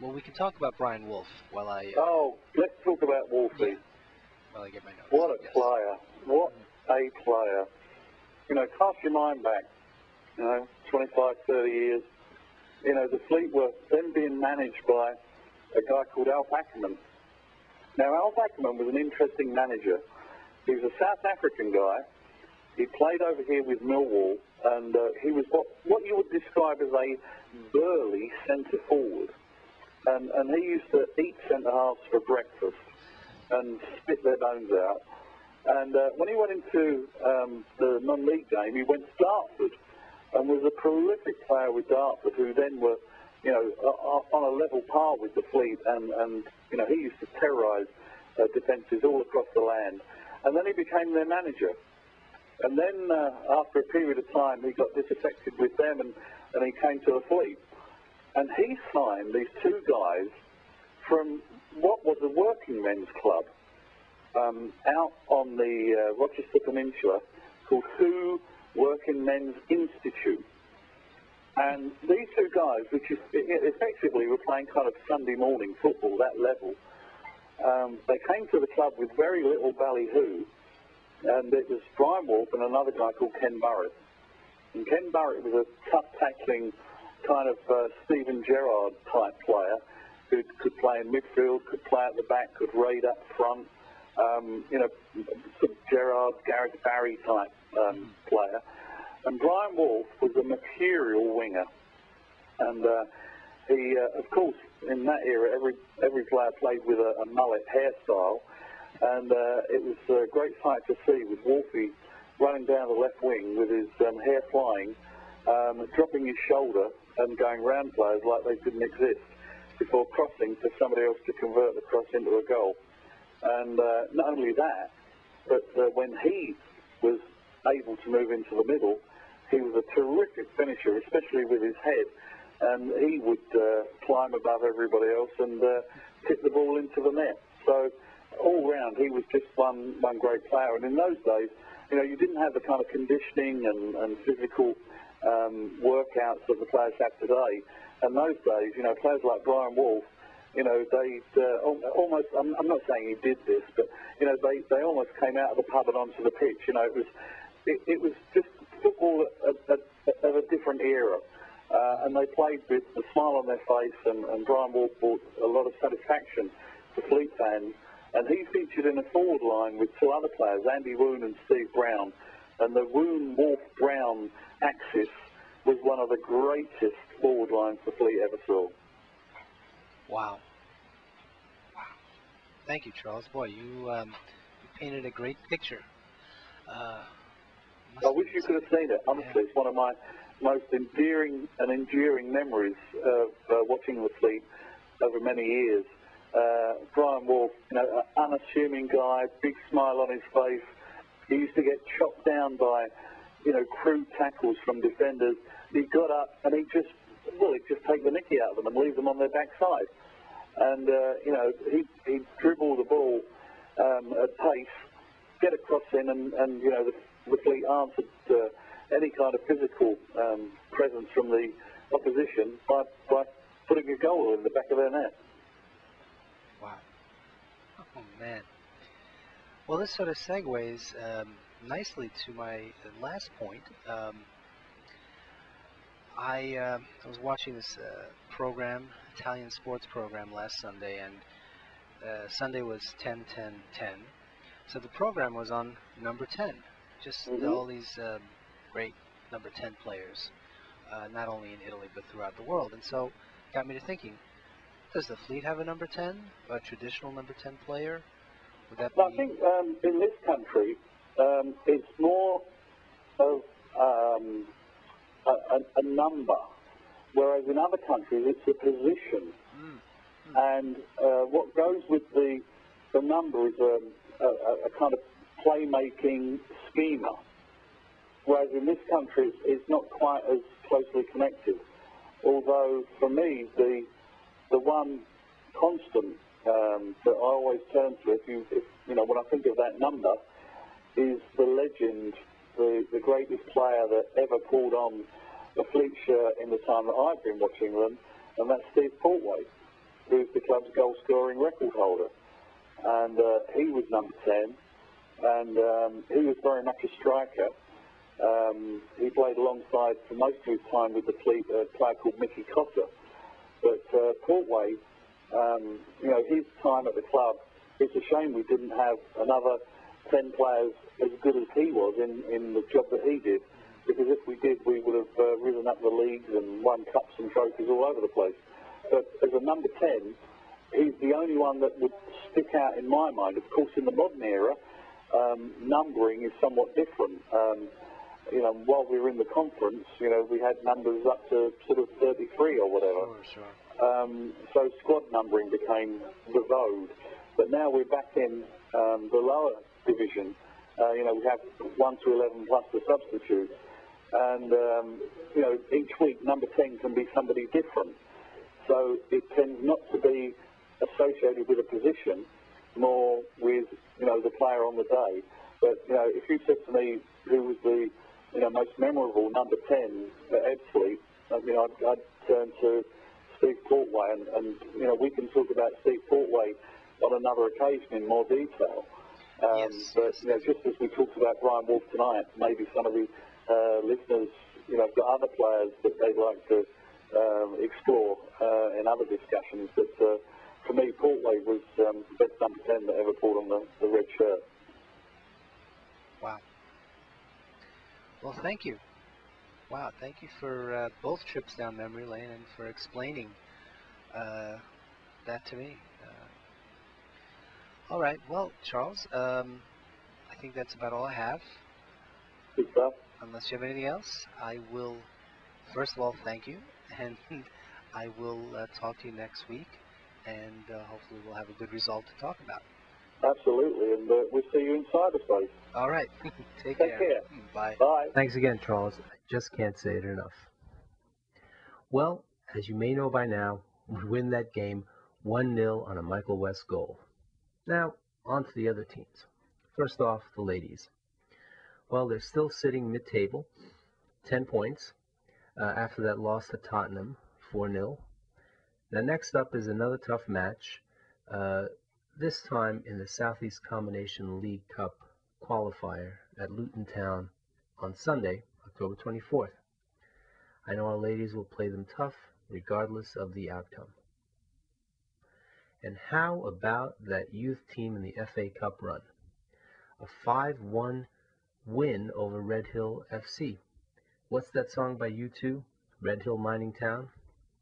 Well, we can talk about Brian Wolf while I... Oh, let's talk about Wolfie. Yeah, while I get my notes. What a player. What a player. You know, cast your mind back, 25, 30 years. You know, the Fleet were then being managed by a guy called Alf Ackerman. Now, Alf Ackerman was an interesting manager. He was a South African guy. He played over here with Millwall, and he was what you would describe as a burly centre forward. And he used to eat centre halves for breakfast and spit their bones out. And when he went into the non-league game, he went to Dartford and was a prolific player with Dartford, who then were, on a level par with the Fleet. And he used to terrorise defences all across the land. And then he became their manager. And then after a period of time, he got disaffected with them and he came to the Fleet. And he signed these two guys from what was a working men's club out on the Rochester Peninsula called Who Working Men's Institute. And these two guys, which is effectively were playing kind of Sunday morning football, that level, they came to the club with very little ballyhoo. And it was Brian Wolf and another guy called Ken Burrett. And Ken Burrett was a tough tackling kind of Steven Gerrard type player who could play in midfield, could play at the back, could raid up front. Sort of Gerrard, Gareth Barry type player. And Brian Wolf was a mercurial winger. And he, of course, in that era, every player played with a mullet hairstyle. And it was a great sight to see with Wolfie running down the left wing with his hair flying, dropping his shoulder and going round players like they didn't exist before crossing for somebody else to convert the cross into a goal. And not only that, but when he was able to move into the middle, he was a terrific finisher, especially with his head. And he would climb above everybody else and tip the ball into the net. So all round, he was just one great player. And in those days, you didn't have the kind of conditioning and physical workouts that the players have today. And those days, players like Brian Wolf, they'd almost, I'm not saying he did this, but, they almost came out of the pub and onto the pitch. It was just football of a different era. And they played with a smile on their face, and Brian Wolf brought a lot of satisfaction to Fleet fans. And he featured in a forward line with two other players, Andy Woon and Steve Brown. And the Woon-Wolf-Brown axis was one of the greatest forward lines the Fleet ever saw. Wow. Thank you, Charles. Boy, you painted a great picture. I wish you could have seen it. Honestly, it's one of my most endearing and enduring memories of watching the Fleet over many years. Brian Wolf, unassuming guy, big smile on his face. He used to get chopped down by, crude tackles from defenders. He got up and he'd just take the nicky out of them and leave them on their backside. And, he'd dribble the ball at pace, get a cross in, and the Fleet answered any kind of physical presence from the opposition by putting a goal in the back of their net. Wow. Oh, man. Well, this sort of segues nicely to my last point. I was watching this program, Italian sports program, last Sunday, and Sunday was 10-10-10. So the program was on number 10. Just all these great number 10 players, not only in Italy but throughout the world. And so it got me to thinking, does the Fleet have a number 10, a traditional number 10 player? Would that be... I think in this country, it's more of a number, whereas in other countries it's a position. And what goes with the number is a kind of playmaking schema, whereas in this country it's not quite as closely connected. Although for me, the one constant that I always turn to, when I think of that number, is the legend, the greatest player that ever pulled on the Fleet shirt in the time that I've been watching them, and that's Steve Portway. who's the club's goal-scoring record holder. And he was number 10, and he was very much a striker. He played alongside, for most of his time with the Fleet, a player called Mickey Cotter. But Portway, his time at the club, it's a shame we didn't have another 10 players as good as he was in the job that he did, because if we did, we would have risen up the leagues and won cups and trophies all over the place. But as a number 10, he's the only one that would stick out in my mind. Of course, in the modern era, numbering is somewhat different. While we were in the conference, we had numbers up to sort of 33 or whatever. Sure. So squad numbering became the vogue. But now we're back in the lower division. We have 1 to 11 plus the substitute. And, each week number 10 can be somebody different. So it tends not to be associated with a position, more with, the player on the day. But, if you said to me who was the, most memorable number 10 at Ebbsfleet, I'd turn to Steve Portway, and we can talk about Steve Portway on another occasion in more detail. But just as we talked about Brian Wolf tonight, maybe some of the listeners, have got other players that they'd like to explore in other discussions. But for me, Portway was the best number 10 that ever pulled on the red shirt. Wow. Well, thank you. Wow, thank you for both trips down memory lane and for explaining that to me. All right, well, Charles, I think that's about all I have. Good stuff. Unless you have anything else, I will, first of all, thank you, and I will talk to you next week, and hopefully we'll have a good result to talk about. Absolutely, and we'll see you in cyberspace. All right, Take care. Bye. Bye. Thanks again, Charles. I just can't say it enough. Well, as you may know by now, we win that game 1-0 on a Michael West goal. Now, on to the other teams. First off, the ladies. Well, they're still sitting mid-table, 10 points, after that loss to Tottenham, 4-0. Now, next up is another tough match, this time in the Southeast Combination League Cup qualifier at Luton Town on Sunday, October 24th. I know our ladies will play them tough, regardless of the outcome. And how about that youth team in the FA Cup run? A 5-1 win over Red Hill FC. What's that song by U2? Red Hill Mining Town?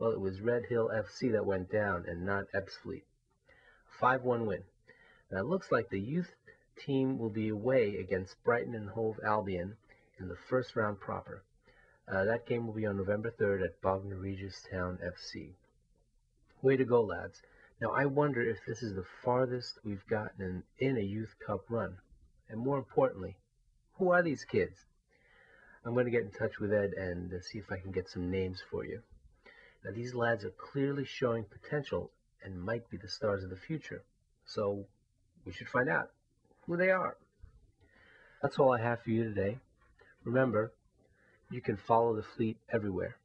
Well, it was Red Hill FC that went down and not Ebbsfleet. A 5-1 win. Now it looks like the youth team will be away against Brighton and Hove Albion in the first round proper. That game will be on November 3rd at Bognor Regis Town FC. Way to go, lads. Now, I wonder if this is the farthest we've gotten in a Youth Cup run. And more importantly, who are these kids? I'm going to get in touch with Ed and see if I can get some names for you. Now, these lads are clearly showing potential and might be the stars of the future. So, we should find out who they are. That's all I have for you today. Remember, you can follow the Fleet everywhere.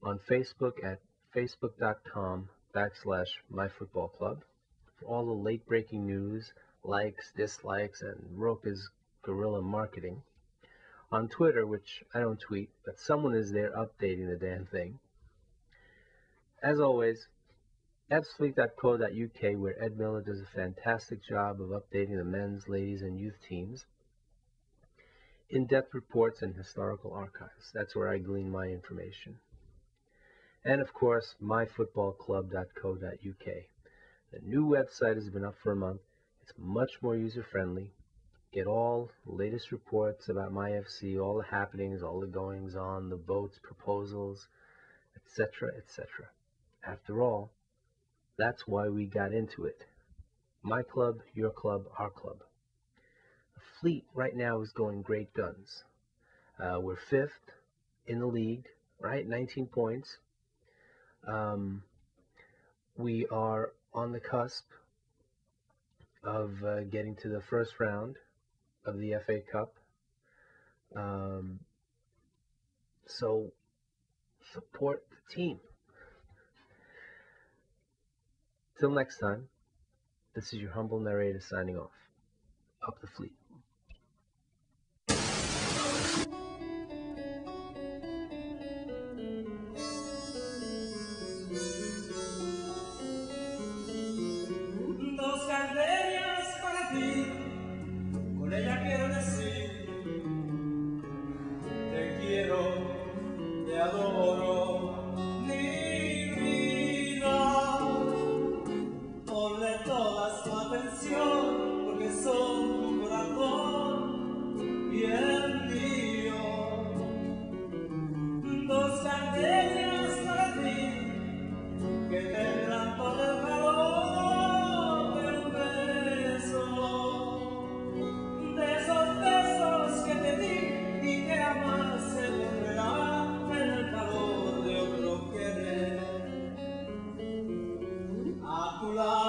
On Facebook at facebook.com/myfootballclub for all the late-breaking news, likes, dislikes, and Roka's guerrilla marketing. On Twitter, which I don't tweet, but someone is there updating the damn thing. As always, ebbsfleet.co.uk, where Ed Miller does a fantastic job of updating the men's, ladies, and youth teams. In-depth reports and historical archives. That's where I glean my information. And of course, myfootballclub.co.uk. The new website has been up for a month. It's much more user-friendly. Get all the latest reports about MYFC, all the happenings, all the goings-on, the votes, proposals, etc., etc. After all, that's why we got into it. My club, your club, our club. The Fleet right now is going great guns. We're 5th in the league, right? 19 points. We are on the cusp of getting to the first round of the FA Cup. So support the team. Till next time, this is your humble narrator signing off. Up the fleet. Dos gardenias para ti, con ella quiero decir, te quiero, te adoro, mi vida. Ponle toda su atención, porque son tu corazón y el mío. Dos gardenias para ti, que tendrán todo el calor de un beso, de esos besos que te di y que jamás se volverán en el calor de otro querer. A tu lado